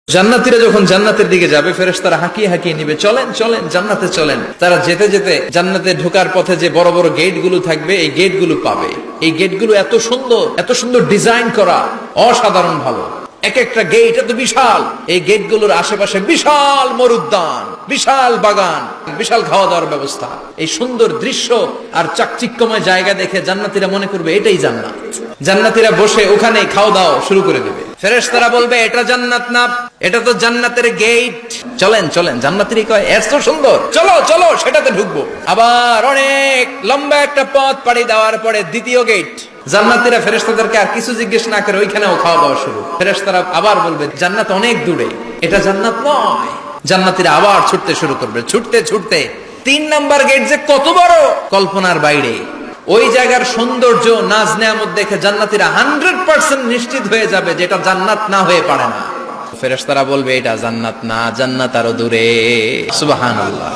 জান্নাতীরা যখন জান্নাতের দিকে যাবে ফেরেশতারা হাঁকিয়ে হাঁকিয়ে নিবে, চলেন চলেন জান্নাতে চলেন। তারা যেতে যেতে জান্নাতে ঢোকার পথে যে বড় বড় গেট গুলো থাকবে এই গেট গুলো পাবে। এই গেট গুলো এত সুন্দর ডিজাইন করা, অসাধারণ ভালো। এক একটা গেট এত বিশাল। এই গেট গুলোর আশেপাশে বিশাল মরুদ্যান, বিশাল বাগান, বিশাল খাওয়া দাওয়ার ব্যবস্থা। এই সুন্দর দৃশ্য আর চাকচিক্যময় জায়গা দেখে জান্নাতীরা মনে করবে এটাই জান্নাত। জান্নাতীরা বসে ওখানে খাওয়া দাওয়া শুরু করে দেবে। ফেরেশতারা বলবে এটা জান্নাত না, এটা তো জান্নাতের গেট। চলেন চলেন, জান্নাতীরা কয় এত সুন্দর, চলো চলো সেটাতে ঢুকবো। আবার অনেক লম্বা একটা পথ পাড়ি দেওয়ার পরে দ্বিতীয় গেট। জান্নাতীরা ফেরেশতাদেরকে আর কিছু জিজ্ঞেস না করে ওইখানেও খাওয়া দাওয়া শুরু। ফেরেশতারা আবার বলবে জান্নাত অনেক দূরে, এটা জান্নাত নয়। জান্নাতীরা আবার ছুটতে শুরু করবে, ছুটতে ছুটতে 3 নাম্বার গেট যে কত বড়, কল্পনার বাইরে। ওই জায়গার সৌন্দর্য, নাজ নেয়ামত দেখে জান্নাতীরা 100% নিশ্চিত হয়ে যাবে যে এটা জান্নাত না হয়ে পারে না। ফেরেশতারা বলবে এটা জান্নাত না, জান্নাত আরো দূরে। সুবহানাল্লাহ।